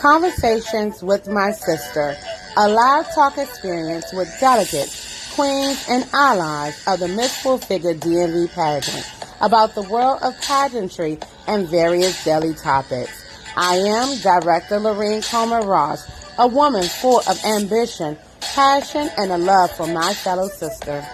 Conversations with My Sister, a live talk experience with delegates, queens, and allies of the Mythful Figure D.M.V pageant about the world of pageantry and various daily topics. I am Director Lorene Comer Ross, a woman full of ambition, passion, and a love for my fellow sister.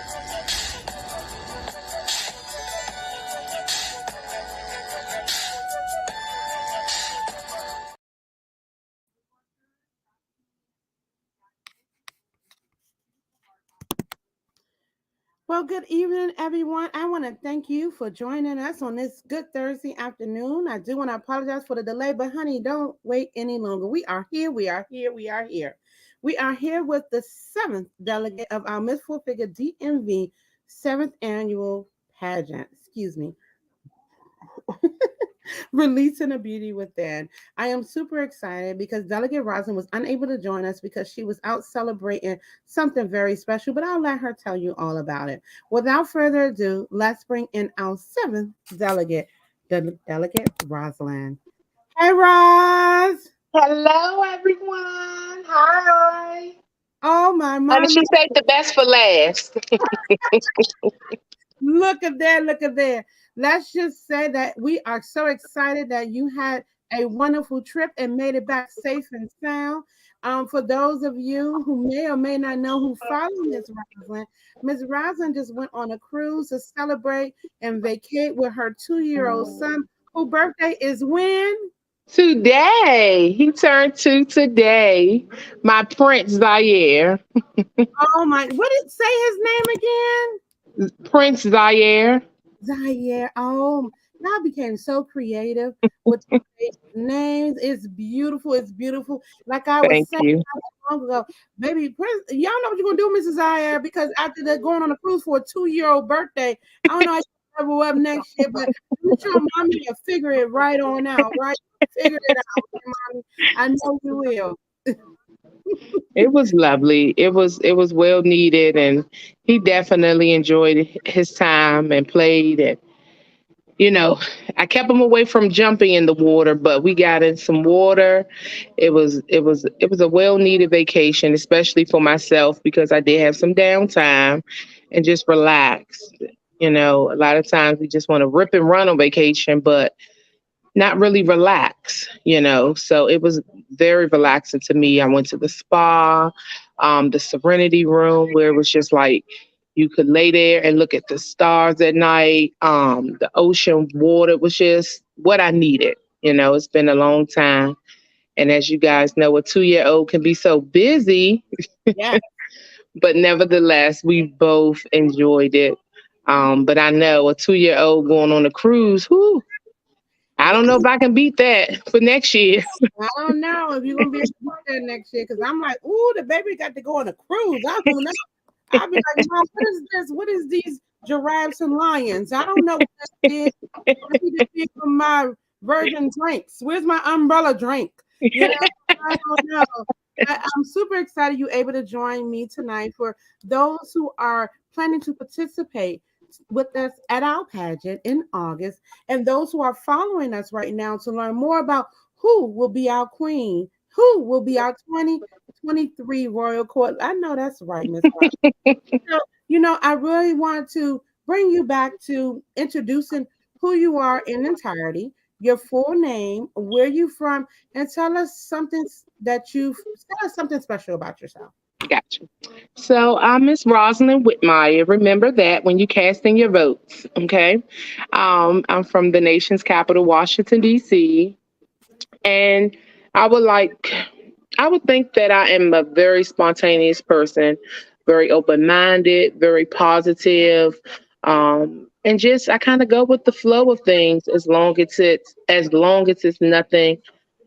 Well, good evening, everyone. I want to thank you for joining us on this good Thursday afternoon. I do want to apologize for the delay, but honey, don't wait any longer. We are here. We are here. We are here. We are here with the seventh delegate of our Mythful Figure D.M.V. seventh annual pageant. Excuse me. Releasing a Beauty Within. I am super excited because Delegate Roslynn was unable to join us because she was out celebrating something very special, but I'll let her tell you all about it. Without further ado, let's bring in our seventh delegate, Delegate Roslynn. Hey, Roz! Hello, everyone. Hi. Oh, my Honey, mama. she saved the best for last. Look at there, look at there. Let's just say that we are so excited that you had a wonderful trip and made it back safe and sound. For those of you who may or may not know who follow Miss Roslyn just went on a cruise to celebrate and vacate with her 2-year-old son, whose birthday is when? Today, he turned 2 today. My Prince Zaire. Oh my, what did say his name again? Prince Zaire. Zaire. Oh, y'all became so creative with the names. It's beautiful. It's beautiful. Like I was Thank saying you. not long ago, baby, y'all know what you're gonna do, Mrs. Zaire, because after they're going on a cruise for a 2-year-old birthday, I don't know how you ever up next year, but you show mommy to figure it right on out, right? Figure it out, mommy. I know you will. It was lovely. It was well needed, and he definitely enjoyed his time and played. And you know, I kept him away from jumping in the water, but we got in some water. It was a well needed vacation, especially for myself because I did have some downtime and just relax. A lot of times we just want to rip and run on vacation, but not really relax. So it was very relaxing to me. I went to the spa, the Serenity Room, where it was just like you could lay there and look at the stars at night. The ocean water was just what I needed. It's been a long time. And as you guys know, a 2-year-old can be so busy, Yeah. but nevertheless, we both enjoyed it. But I know a 2-year-old going on a cruise, whoo, I don't know if I can beat that for next year. I don't know if you're gonna be able to do that next year because I'm like, ooh, the baby got to go on a cruise. I don't know. I'll be like, Mom, what is this? What is these giraffes and lions? I don't know what that is. I need to see from my virgin drinks. Where's my umbrella drink? You know, I don't know. I'm super excited you're able to join me tonight. For those who are planning to participate with us at our pageant in August, and those who are following us right now to learn more about who will be our queen, who will be our 2023 Royal Court. I know that's right, Miss Ross. So, I really want to bring you back to introducing who you are in entirety, your full name, where you from, and tell us something special about yourself. Gotcha. So I'm Miss Roslynn Whitmire. Remember that when you casting your votes, okay? I'm from the nation's capital, Washington, D.C. And I would like, I would think that I am a very spontaneous person, very open-minded, very positive, and just I kind of go with the flow of things as long as it's nothing,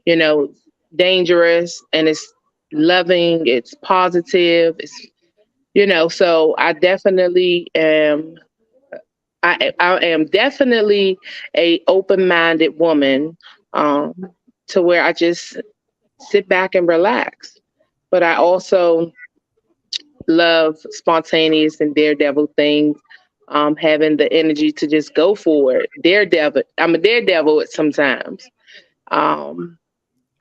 you know, dangerous and it's loving, it's positive, so I am definitely a open-minded woman, um, to where I just sit back and relax. But I also love spontaneous and daredevil things. Having the energy to just go for it. Daredevil. I'm a daredevil at sometimes. Um,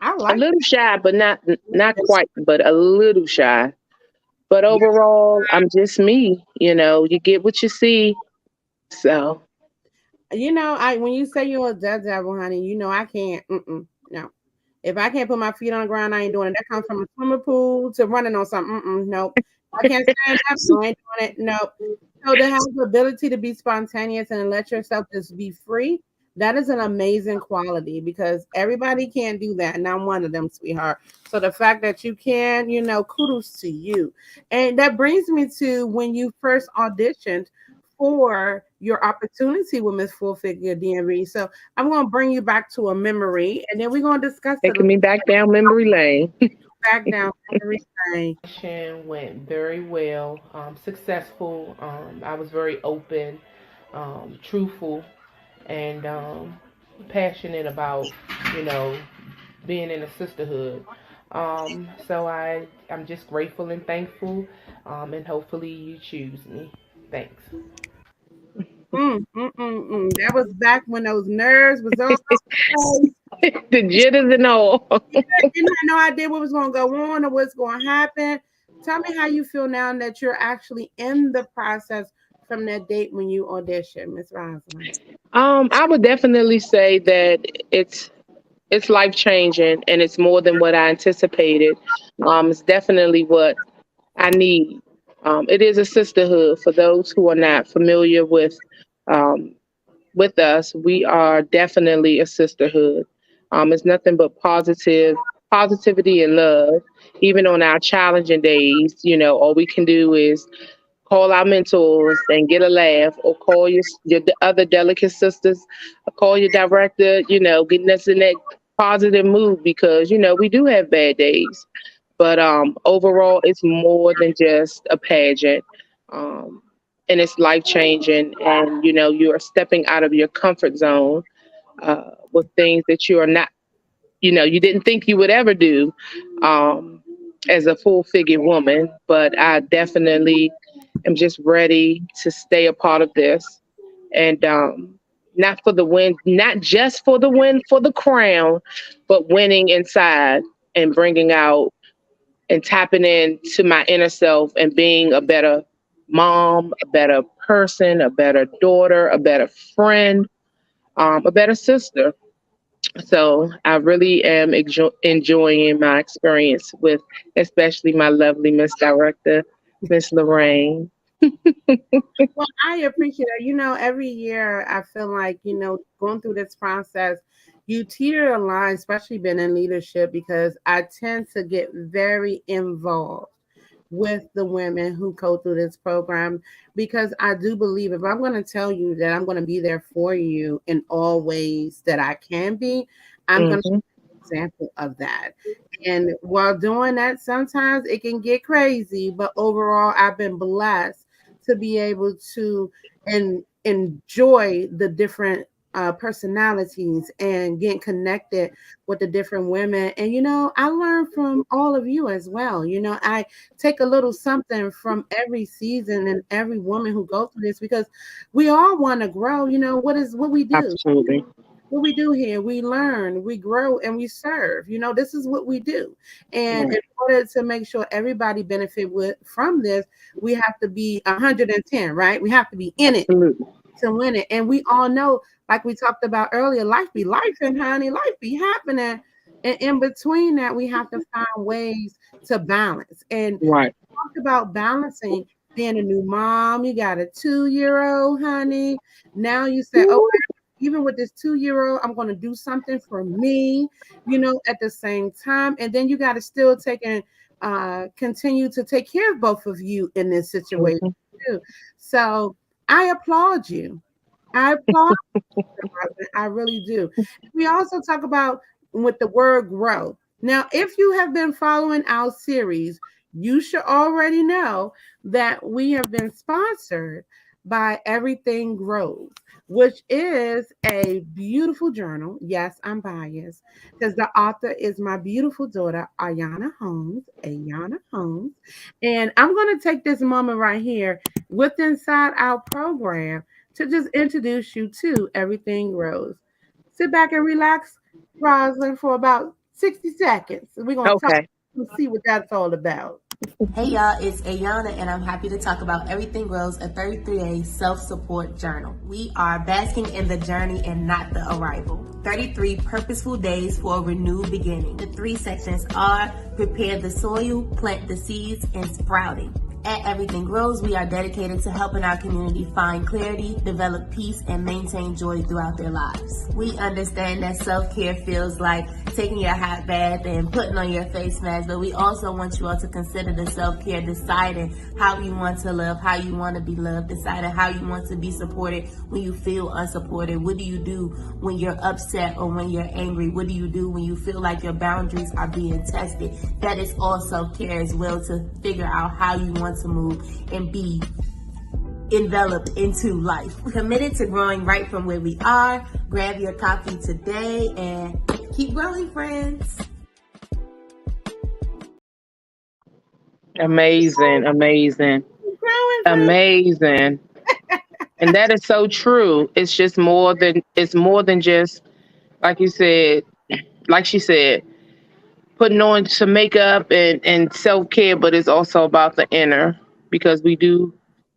I A like little shy, but not that. quite, but a little shy. But overall, I'm just me. You get what you see. So I when you say you're a devil, honey, I can't. No, if I can't put my feet on the ground, I ain't doing it. That comes from a swimming pool to running on something. Nope. I can't stand up. No, I ain't doing it. Nope. So to have the ability to be spontaneous and let yourself just be free, that is an amazing quality because everybody can't do that. And I'm one of them, sweetheart. So the fact that you can, kudos to you. And that brings me to when you first auditioned for your opportunity with Miss Full Figure D.M.V. So I'm going to bring you back to a memory, and then we're going to discuss it a taking little me back down memory lane. back down memory lane. Session went very well, successful. I was very open, truthful, and passionate about, you know, being in a sisterhood. I'm just grateful and thankful, and hopefully you choose me. Thanks. That was back when those nerves was all over the The jitters and all. place. You had no idea what was going to go on or what's going to happen. Tell me how you feel now that you're actually in the process from that date when you auditioned, Miss Roslynn. I would definitely say that it's life changing and it's more than what I anticipated. It's definitely what I need. It is a sisterhood. For those who are not familiar um, with us, we are definitely a sisterhood. It's nothing but positivity and love. Even on our challenging days, all we can do is call our mentors and get a laugh, or call your other delicate sisters, or call your director, getting us in that positive mood because, we do have bad days. But overall, it's more than just a pageant. Um, and it's life changing. And, you are stepping out of your comfort zone with things that you are not, you didn't think you would ever do um, as a full figure woman. But I definitely am just ready to stay a part of this. And not for the win, not just for the win for the crown, but winning inside and bringing out and tapping into my inner self and being a better mom, a better person, a better daughter, a better friend, a better sister. So I really am enjoying my experience with, especially my lovely Miss Director, Miss Lorraine. Well, I appreciate it. Every year I feel like, going through this process, you teeter a line, especially being in leadership, because I tend to get very involved with the women who go through this program because I do believe if I'm going to tell you that I'm going to be there for you in all ways that I can be, I'm going to Hmm. example of that. And while doing that, sometimes it can get crazy, but overall, I've been blessed to be able to enjoy the different personalities and getting connected with the different women. And I learn from all of you as well. I take a little something from every season and every woman who goes through this because we all want to grow. What we do Absolutely. what we do here, we learn, we grow, and we serve. This is what we do. And Right. in order to make sure everybody benefit from this, we have to be 110, right? We have to be in it Absolutely. to win it. And we all know, like we talked about earlier, life be life and honey, life be happening. And in between that, we have to find ways to balance. And Right. talked about balancing being a new mom. You got a 2-year old, honey. Now you say, okay, even with this 2-year old, I'm going to do something for me, at the same time. And then you got to still take and continue to take care of both of you in this situation Mhm. too. So I applaud you. I applaud I really do. We also talk about with the word grow. Now, if you have been following our series, you should already know that we have been sponsored by Everything Grows, which is a beautiful journal. Yes, I'm biased because the author is my beautiful daughter, Ayana Holmes. And I'm going to take this moment right here with inside our program to just introduce you to Everything Grows. Sit back and relax, Roslyn, for about 60 seconds. We're going to talk Okay. and see what that's all about. Hey y'all, it's Ayana and I'm happy to talk about Everything Grows, a 33-day self-support journal. We are basking in the journey and not the arrival. 33 purposeful days for a renewed beginning. The 3 sections are prepare the soil, plant the seeds, and sprouting. At Everything Grows, we are dedicated to helping our community find clarity, develop peace, and maintain joy throughout their lives. We understand that self-care feels like taking your hot bath and putting on your face mask, but we also want you all to consider the self-care, deciding how you want to love, how you want to be loved, deciding how you want to be supported when you feel unsupported. What do you do when you're upset or when you're angry? What do you do when you feel like your boundaries are being tested? That is all self-care as well, to figure out how you want to move and be enveloped into life. We're committed to growing right from where we are. Grab your copy today and keep growing, friends. Amazing, amazing, Keep growing, friends. amazing. And that is so true. It's more than just like you said, like she said, putting on some makeup and self care, but it's also about the inner because we do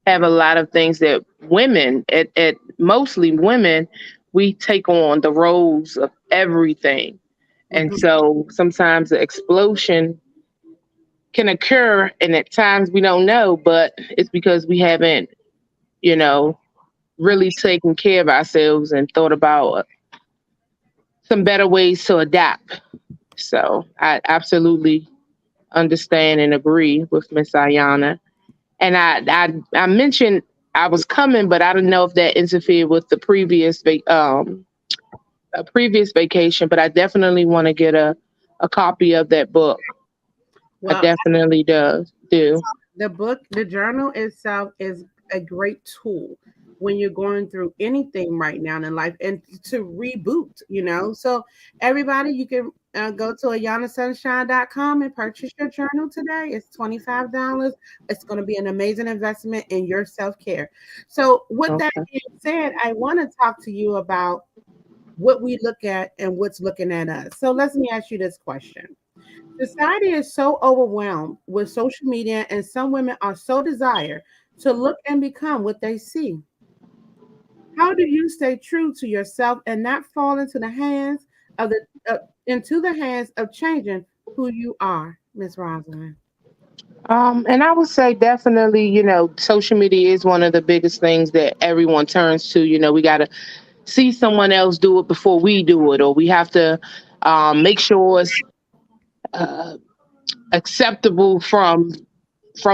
have a lot of things that women, at mostly women, we take on the roles of everything. And Mhm. so sometimes the explosion can occur, and at times we don't know, but it's because we haven't, you know, really taken care of ourselves and thought about some better ways to adapt. So I absolutely understand and agree with Miss Ayana. And I mentioned I was coming, but I don't know if that interfered with the a previous vacation. But I definitely want to get a copy of that book. I Well, definitely do. the book, the journal itself is a great tool when you're going through anything right now in life and to reboot. So, everybody, you can go to ayanasunshine.com and purchase your journal today. It's $25. It's going to be an amazing investment in your self care. So, with that Okay. being said, I want to talk to you about what we look at and what's looking at us. So, let me ask you this question. Society is so overwhelmed with social media, and some women are so desire to look and become what they see. How do you stay true to yourself and not fall into the hands of changing who you are, Miss Roslynn? And I would say definitely, social media is one of the biggest things that everyone turns to. We got to see someone else do it before we do it, or we have to make sure it's uh, acceptable from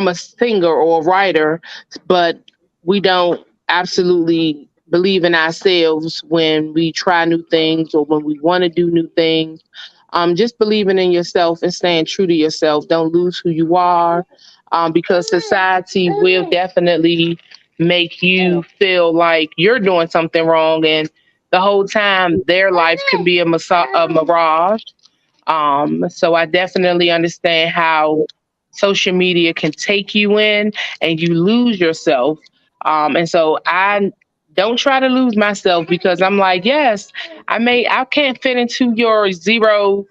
a singer or a writer, but we don't absolutely believe in ourselves when we try new things or when we want to do new things. Just believing in yourself and staying true to yourself. Don't lose who you are, because society will definitely make you feel like you're doing something wrong, and the whole time their life can be a mirage. So I definitely understand how social media can take you in and you lose yourself. And so I don't try to lose myself because I'm like, yes, I can't fit into your zero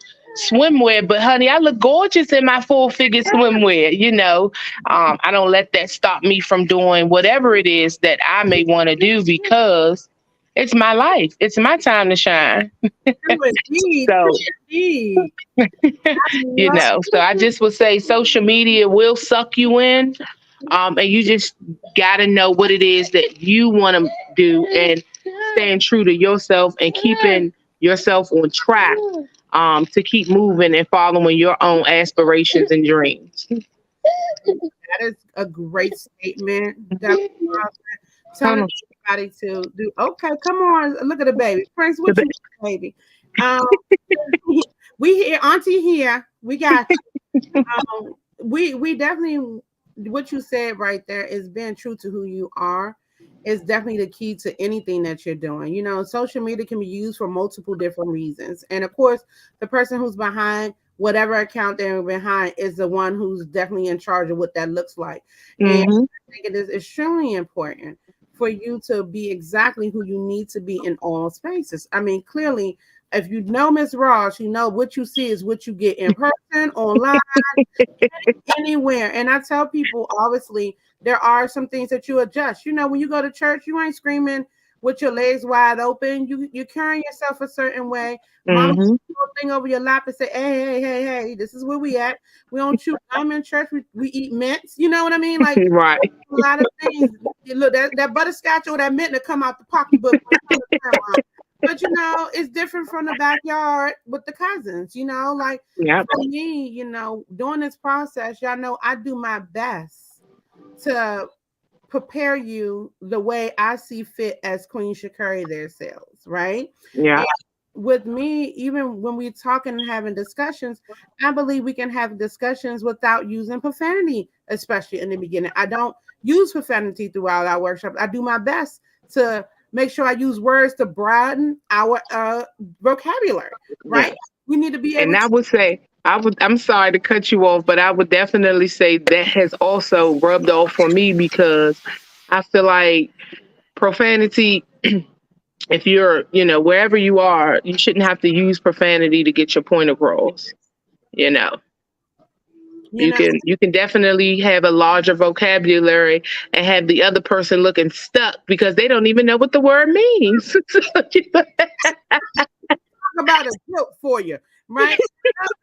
swimwear, but honey, I look gorgeous in my full figure swimwear. I don't let that stop me from doing whatever it is that I may want to do because it's my life. It's my time to shine. True indeed, true So indeed. I love so I just would say social media will suck you in, and you just got to know what it is that you want to do and staying true to yourself and keeping yourself on track, to keep moving and following your own aspirations and dreams. that is a great statement. Dr. Roslynn. Telling Tunnel. everybody to do okay. Come on, look at the baby. Prince, what you doing, baby? Um, we here, Auntie here. We got we definitely what you said right there is being true to who you are is definitely the key to anything that you're doing. Social media can be used for multiple different reasons. And of course, the person who's behind whatever account they're behind is the one who's definitely in charge of what that looks like. And Hmm. I think it is extremely important for you to be exactly who you need to be in all spaces. I mean, clearly, If you know Miss Ross, you know what you see is what you get in person, online, anywhere. And I tell people, obviously, there are some things that you adjust. You know, when you go to church, you ain't screaming with your legs wide open. You're carrying yourself a certain way. Mama Hmm. thing over your lap and say, hey, this is where we at. We don't chew gum in church. We eat mints. You know what I mean? Like Right. a lot of things. Look, that butterscotch or that mint that come out the pocketbook. But you know, it's different from the backyard with the cousins. You know, like Yep. for me, you know, during this process, y'all know I do my best to prepare you the way I see fit as Queen should carry their selves, right? Yeah. With me, even when we're talking and having discussions, I believe we can have discussions without using profanity, especially in the beginning. I don't use profanity throughout our workshop. I do my best to make sure I use words to broaden our vocabulary, Yeah. right? We need to be able And to. I would say, I'm sorry to cut you off, but I would definitely say that has also rubbed off on me because I feel like profanity, if you're, wherever you are, you shouldn't have to use profanity to get your point across. You know, You you know, can definitely have a larger vocabulary and have the other person looking stuck because they don't even know what the word means. talk about a guilt for you, right?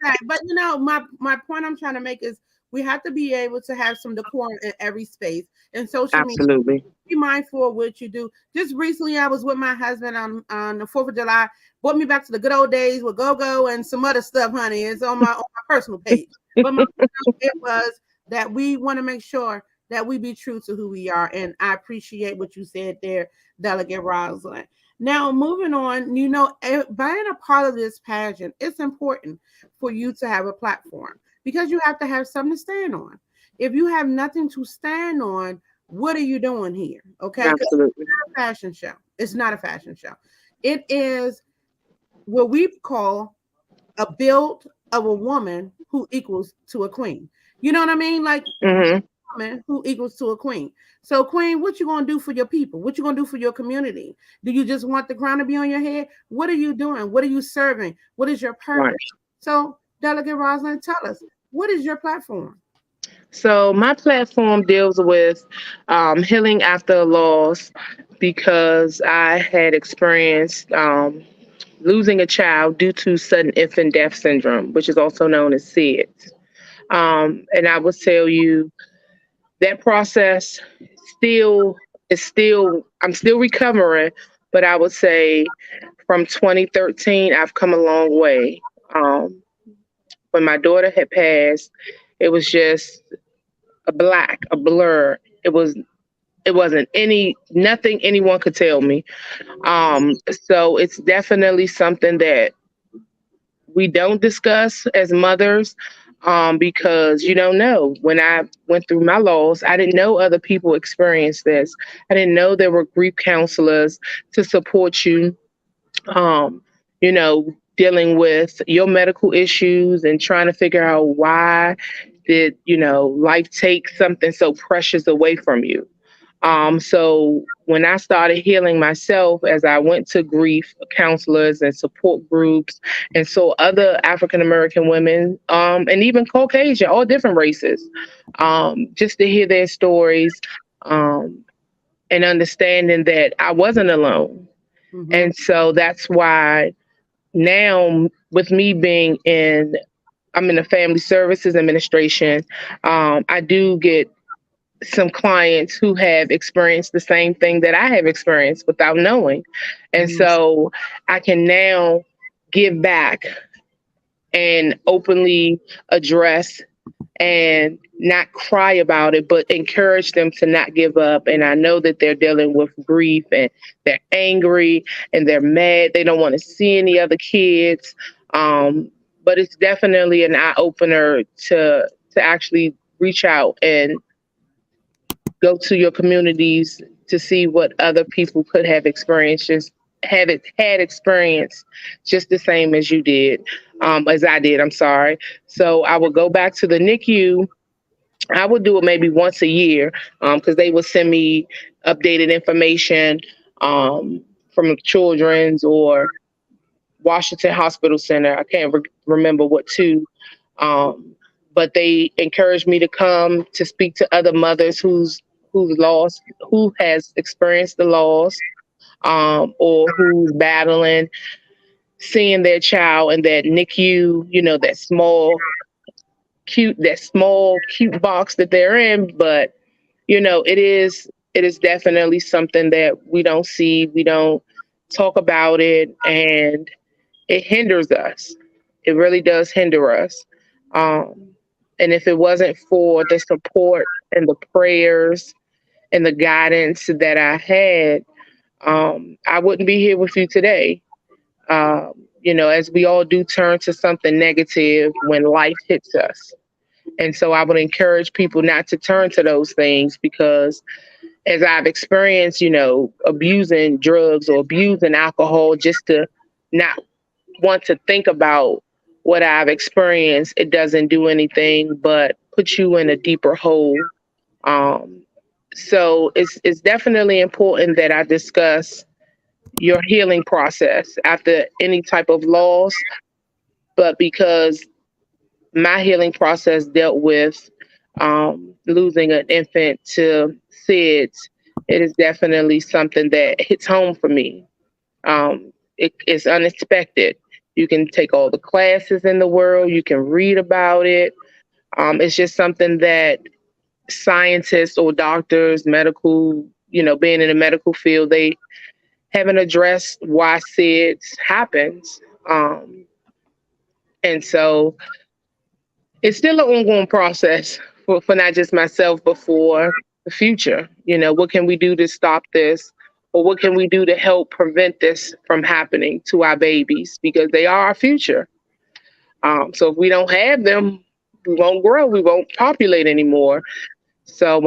Okay, but you know, my point I'm trying to make is we have to be able to have some decorum in every space. And social media, Absolutely. be mindful of what you do. Just recently, I was with my husband on the 4th of July. Brought me back to the good old days with go and some other stuff, honey. It's on my personal page. But it was that we want to make sure that we be true to who we are. And I appreciate what you said there, Delegate Roslynn. Now, moving on, you know, being a part of this pageant, it's important for you to have a platform because you have to have something to stand on. If you have nothing to stand on, what are you doing here? Okay, because Absolutely. it's not a fashion show. It's not a fashion show. It is what we call a build of a woman who equals to a queen. You know what I mean? Like Hmm. woman who equals to a queen. So, queen, what you gonna do for your people? What you gonna do for your community? Do you just want the crown to be on your head? What are you doing? What are you serving? What is your Right. purpose? So, Delegate Rosalind, tell us, what is your platform? So my platform deals with healing after a loss because I had experienced losing a child due to sudden infant death syndrome, which is also known as SIDS. And I would tell you that process still I'm still recovering, but I would say from 2013 I've come a long way. Um, when my daughter had passed, it was just a blur. It wasn't nothing anyone could tell me. So it's definitely something that we don't discuss as mothers, because you don't know. When I went through my loss, I didn't know other people experienced this. I didn't know there were grief counselors to support you, um, dealing with your medical issues and trying to figure out why did, life take something so precious away from you. So when I started healing myself, as I went to grief counselors and support groups, and saw other African American women, and even Caucasian, all different races, just to hear their stories, um, and understanding that I wasn't alone. Mm-hmm. And so that's why now, with me I'm in the family services administration. I do get some clients who have experienced the same thing that I have experienced without knowing. And Mm-hmm. so I can now give back and openly address and not cry about it, but encourage them to not give up. And I know that they're dealing with grief and they're angry and they're mad. They don't want to see any other kids. But it's definitely an eye opener to actually reach out and go to your communities to see what other people could have experienced, just had experience just the same as you did, as I did. I'm sorry. So I would go back to the NICU. I would do it maybe once a year, because they would send me updated information, um, from children's or Washington Hospital Center. I can't remember what two. Um, but they encouraged me to come to speak to other mothers who's lost, who has experienced the loss, or who's battling seeing their child in that NICU, that small cute box that they're in. But it is definitely something that we don't see, we don't talk about it, and it hinders us. It really does hinder us. Um, and if it wasn't for the support and the prayers and the guidance that I had, I wouldn't be here with you today. As we all do turn to something negative when life hits us. And so I would encourage people not to turn to those things, because as I've experienced, abusing drugs or abusing alcohol, just to not want to think about what I've experienced, it doesn't do anything but put you in a deeper hole. Um, so it's definitely important that I discuss your healing process after any type of loss. But because my healing process dealt with losing an infant to SIDS, it is definitely something that hits home for me. It's unexpected. You can take all the classes in the world, you can read about it. It's just something that scientists or doctors, being in the medical field, they haven't addressed why SIDS happens. And so it's still an ongoing process for not just myself, but for the future. What can we do to stop this? Or what can we do to help prevent this from happening to our babies? Because they are our future. So if we don't have them, we won't grow, we won't populate anymore. So,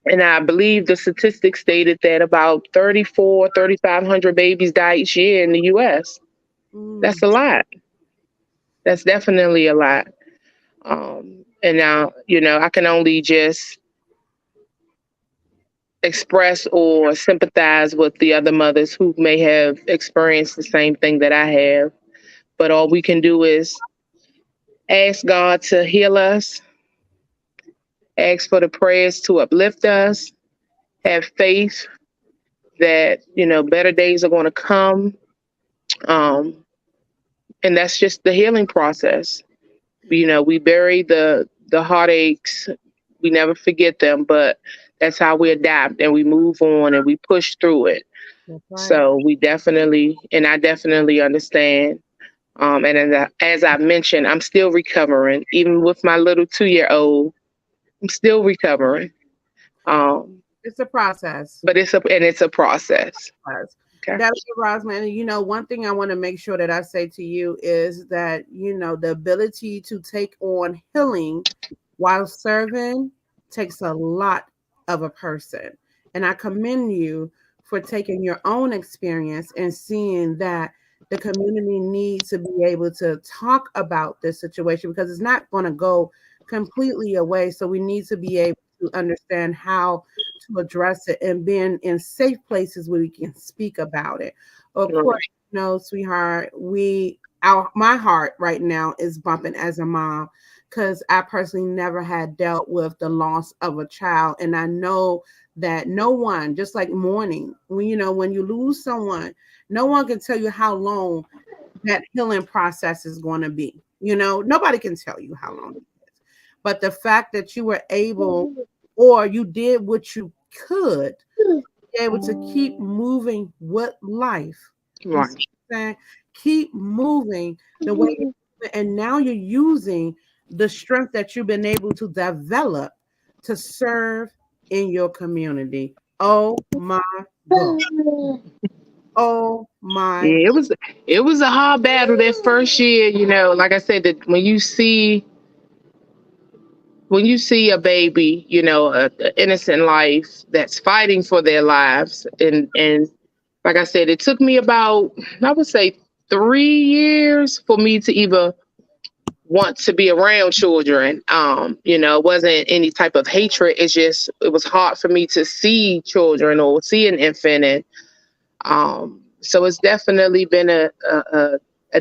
and I believe the statistics stated that about 3,500 babies die each year in the US. That's a lot. That's definitely a lot. And now, I can only just express or sympathize with the other mothers who may have experienced the same thing that I have. But all we can do is ask God to heal us, ask for the prayers to uplift us, have faith that, better days are going to come. And that's just the healing process. We bury the heartaches, we never forget them, but that's how we adapt and we move on and we push through it. Right. So I definitely understand. And as I mentioned, I'm still recovering, even with my little 2-year-old. I'm still recovering. It's a process, but it's a process. Okay. That's Roslynn. One thing I want to make sure that I say to you is that, the ability to take on healing while serving takes a lot of a person. And I commend you for taking your own experience and seeing that the community needs to be able to talk about this situation, because it's not going to go completely away. So we need to be able to understand how to address it and being in safe places where we can speak about it. Of course, sweetheart, my heart right now is bumping as a mom, because I personally never had dealt with the loss of a child. And I know that no one, just like mourning, when you lose someone, no one can tell you how long that healing process is going to be. Nobody can tell you how long it is. But the fact that you were able, or you did what you could, be able to keep moving with life. Right. Keep moving the way you, and now you're using the strength that you've been able to develop to serve in your community. Oh my God. Oh my. Yeah, it was a hard battle that first year, like I said, that when you see a baby, a innocent life that's fighting for their lives. And like I said, it took me about, I would say 3 years for me to even want to be around children. It wasn't any type of hatred. It was hard for me to see children or see an infant. And So it's definitely been a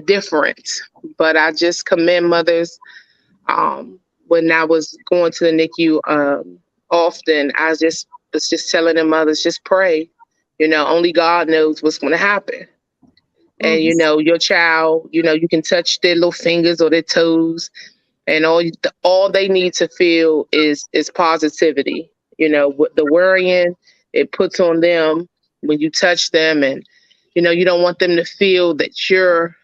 difference. But I just commend mothers. When I was going to the NICU often, I just was just telling the mothers, just pray. Only God knows what's going to happen. And Mhm. your child, you can touch their little fingers or their toes, and all they need to feel is positivity. What the worrying it puts on them when you touch them, and you don't want them to feel that you're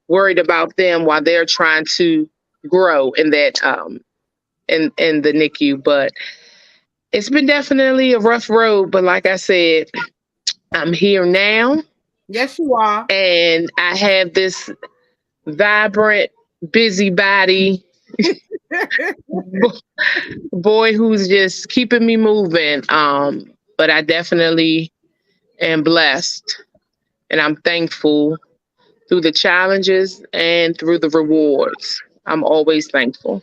worried about them while they're trying to grow in that in the NICU. But it's been definitely a rough road. But like I said, I'm here now, Yes, you are. and I have this vibrant, busybody boy who's just keeping me moving. But I definitely am blessed, and I'm thankful through the challenges and through the rewards. I'm always thankful.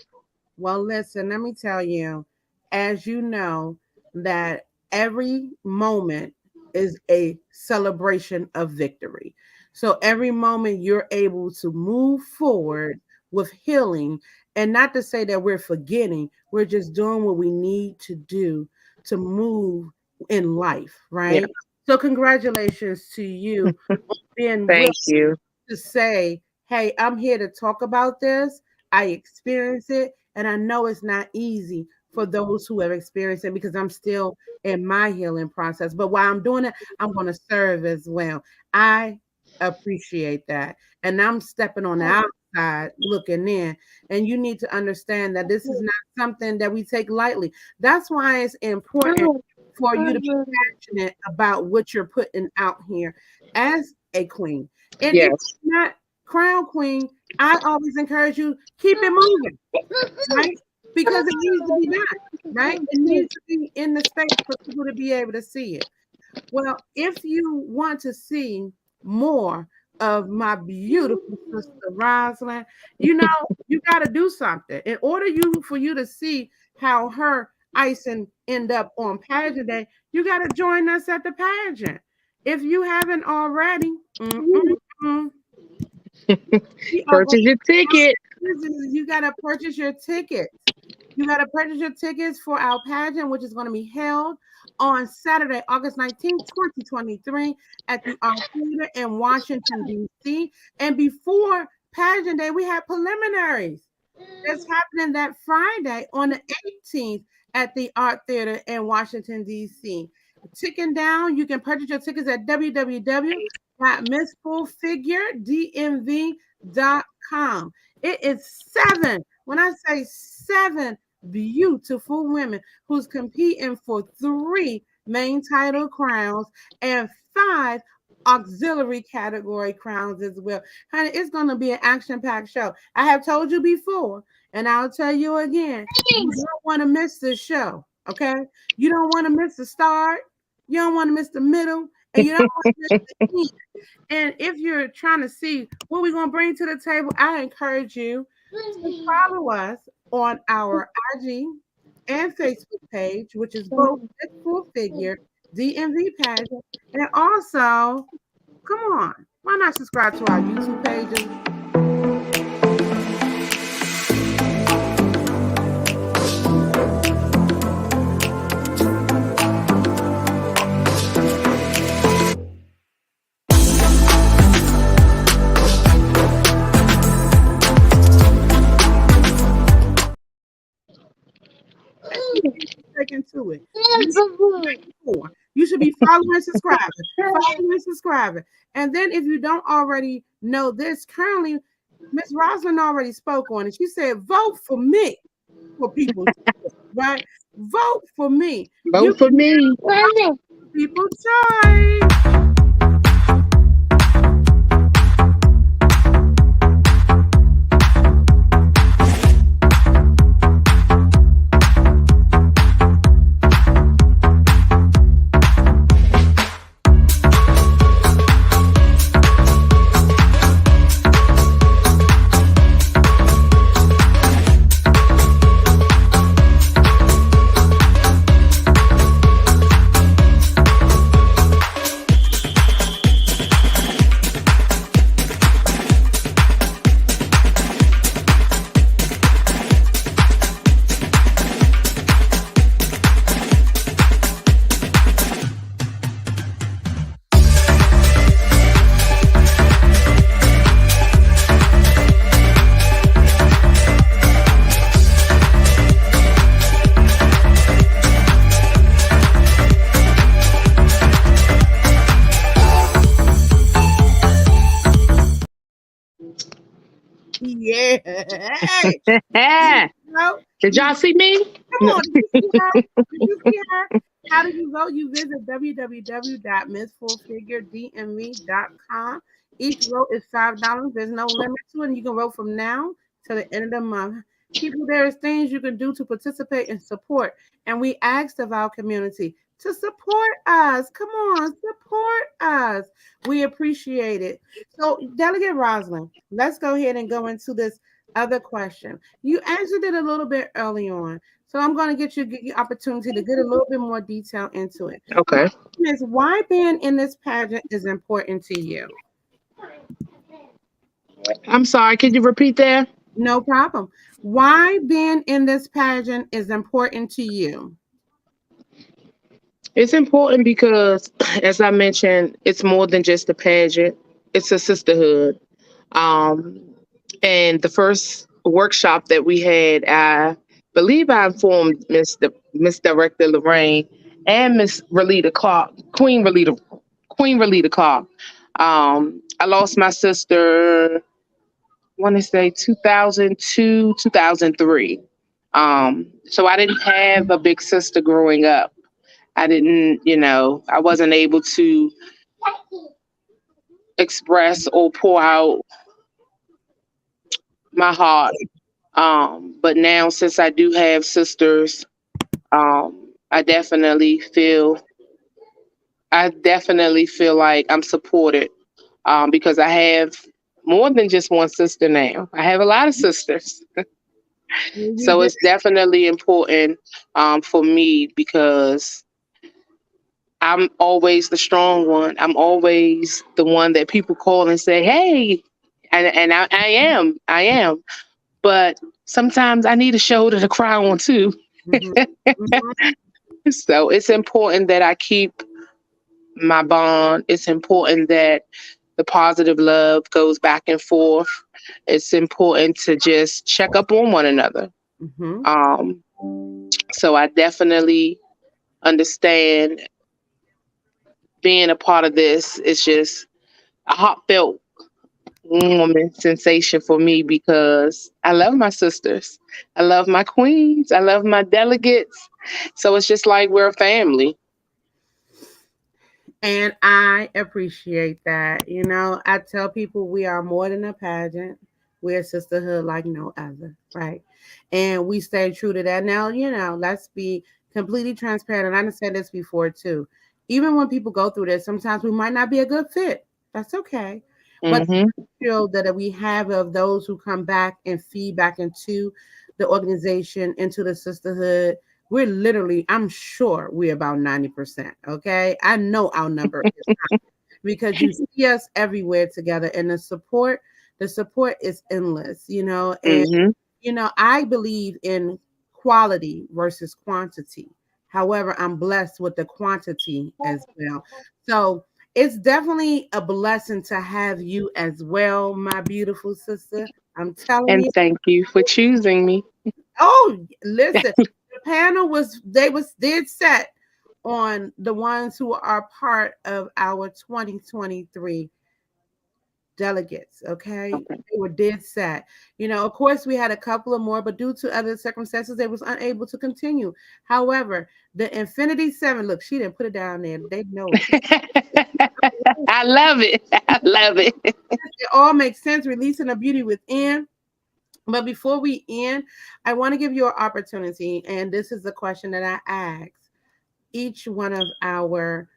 Well, listen, let me tell you, as you know, that every moment is a celebration of victory. So every moment you're able to move forward with healing, and not to say that we're forgetting, we're just doing what we need to do to move in life, Yeah. right? So congratulations to you on being Thank willing you. to say, hey, I'm here to talk about this. I experience it, and I know it's not easy for those who have experienced it because I'm still in my healing process. But while I'm doing it, I'm going to serve as well. I appreciate that. And I'm stepping on the outside looking in. And you need to understand that this is not something that we take lightly. That's why it's important for you to be passionate about what you're putting out here as a queen. And if Yes. you're not crown queen, I always encourage you, keep it moving, right? Because it needs to be done, right? It needs to be in the space for people to be able to see it. Well, if you want to see more of my beautiful sister Roslynn, you got to do something. In order for you to see how her icing end up on pageant day, you got to join us at the pageant. If you haven't already, we are Purchase going your ticket. you got to purchase your tickets. You got to purchase your tickets for our pageant, which is going to be held on Saturday, August 19th, 2023 at the Art Theater in Washington, D.C. And before pageant day, we have preliminaries. That's happening that Friday on the 18th at the Art Theater in Washington, D.C. Ticket down, you can purchase your tickets at www.missfulfiguredmv.com. It is 7. When I say 7 beautiful women who's competing for 3 main title crowns and 5 auxiliary category crowns as well. Honey, it's going to be an action-packed show. I have told you before, and I'll tell you again, you don't want to miss this show, okay? You don't want to miss the start. You don't want to miss the middle, and you don't want to miss the end. And if you're trying to see what we're going to bring to the table, I encourage you to follow us on our IG and Facebook page, which is both Full Figure D.M.V Pageant, and also, come on, why not subscribe to our YouTube pages? Into it. You should be following and subscribing. And then if you don't already know this, currently Miss Roslynn already spoke on it. She said, vote for me for people, right? Vote for me. Vote for me. People choice. yeah. Hey, Yeah. no, Did you y'all see me? come No. on. Did you see her? Did you see her? How do you vote? You visit www.missfulfiguredmv.com. Each vote is $5. There's no limit to it. And you can vote from now to the end of the month. People, there is things you can do to participate and support. And we asked of our community to support us. Come on, support us. We appreciate it. So, Delegate Roslyn, let's go ahead and go into this other question. You answered it a little bit early on. So I'm going to get you opportunity to get a little bit more detail into it. Okay. Is why being in this pageant is important to you? I'm sorry. Could you repeat that? No problem. Why being in this pageant is important to you? It's important because, as I mentioned, it's more than just a pageant. It's a sisterhood. Um, and the first workshop that we had, I believe I informed Miss Director Lorraine and Miss Relita Clark, Queen Relita Clark. I lost my sister, I want to say 2002, 2003. So I didn't have a big sister growing up. I didn't, I wasn't able to express or pour out my heart. But now, since I do have sisters, I definitely feel like I'm supported, because I have more than just one sister now. I have a lot of sisters. You So did. it's definitely important, for me, because I'm always the strong one. I'm always the one that people call and say, "Hey," and I am, I am. But sometimes I need a shoulder to cry on too. Mhm, mhm. So it's important that I keep my bond. It's important that the positive love goes back and forth. It's important to just check up on one another. Mhm. Um, so I definitely understand being a part of this. It's just a heartfelt woman sensation for me because I love my sisters. I love my queens. I love my delegates. So it's just like we're a family. And I appreciate that. I tell people we are more than a pageant. We're a sisterhood like no other, right? And we stay true to that. Now, let's be completely transparent. And I have said this before too. Even when people go through this, sometimes we might not be a good fit. That's okay. But Hmm. feel that we have of those who come back and feed back into the organization, into the sisterhood, we're literally, I'm sure we're about 90%. Okay. I know our number is high because you see us everywhere together and the support is endless, and Hmm. I believe in quality versus quantity. However, I'm blessed with the quantity as well. So it's definitely a blessing to have you as well, my beautiful sister. I'm telling And you. thank you for choosing me. Oh, listen, the panel was did set on the ones who are part of our 2023 delegates. Okay, Okay. they were dead set. Of course, we had a couple of more, but due to other circumstances, they was unable to continue. However, the Infinity Seven. Look, she didn't put it down there. They know it. I love it. I love it. It all makes sense. Releasing the beauty within. But before we end, I want to give you an opportunity, and this is the question that I ask each one of our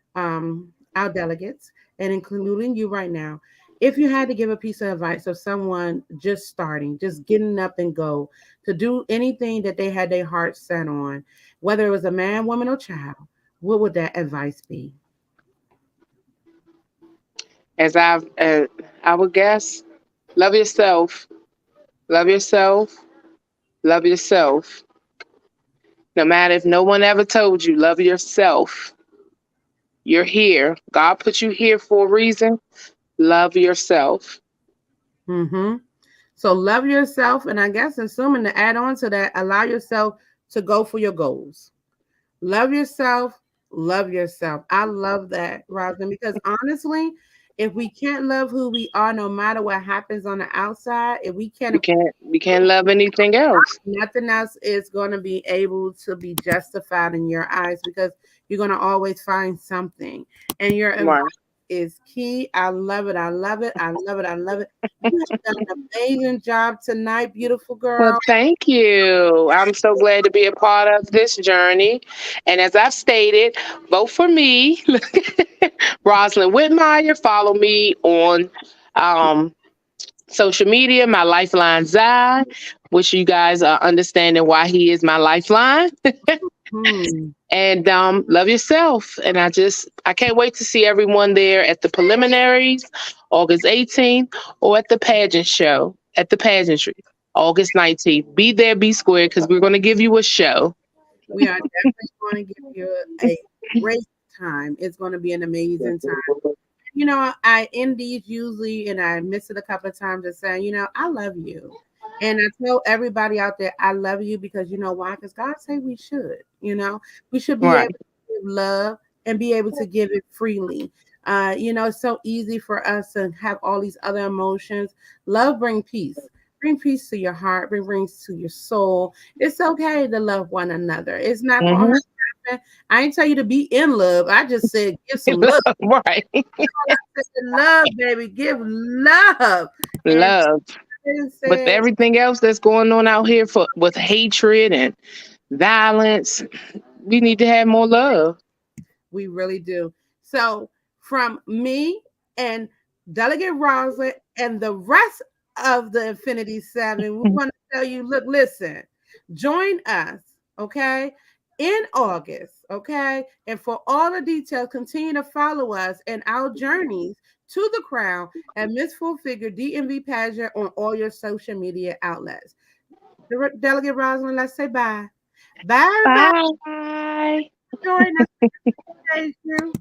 delegates, and including you right now. If you had to give a piece of advice of someone just starting, just getting up and go to do anything that they had their heart set on, whether it was a man, woman, or child, what would that advice be? As I would guess, love yourself. Love yourself. Love yourself. No matter if no one ever told you, love yourself. You're here. God put you here for a reason. Love yourself. Mm-hmm. So love yourself, and I guess assuming to add on to that, allow yourself to go for your goals. Love yourself. Love yourself. I love that, Robin, because honestly, If we can't love who we are, no matter what happens on the outside, if we can't, We can't love anything else. nothing else is going to be able to be justified in your eyes, because you're going to always find something. And your advice Right. is key. I love it. I love it. I love it. I love it. You have done an amazing job tonight, beautiful Well, girl. thank you. I'm so glad to be a part of this journey. And as I've stated, vote for me, Roslynn Whitmire. Follow me on um, social media, my Lifeline Zai, which you guys are understanding why he is my lifeline. Hmm. And love yourself. And I can't wait to see everyone there at the preliminaries, August 18th, or at the pageant show, at the pageantry, August 19th. Be there, be square, because we're going to give you a show. We are definitely going to give you a great time. It's going to be an amazing time. I end these usually, and I miss it a couple of times, and saying, I love you. And I tell everybody out there, I love you, because you know why? Because God say we should, we should be able Right. to give love and be able to give it freely. It's so easy for us to have all these other emotions. Love bring peace. Bring peace to your heart, bring peace to your soul. It's okay to love one another. It's not going to Hmm. hurt. I ain't tell you to be in love. I just said give some love. Right. Love, baby. Give love. And Love. then With said, everything else that's going on out here with hatred and violence, we need to have more love. we really do. So, from me and Delegate Roslyn and the rest of the Infinity Seven, we want to tell you, look, listen, join us, okay, in August, okay? And for all the details, continue to follow us in our journeys to the crown and Miss Full Figure D.M.V Pageant on all your social media outlets. Delegate Roslyn, let's say bye. Bye, everybody. Bye. Join us. Thank you.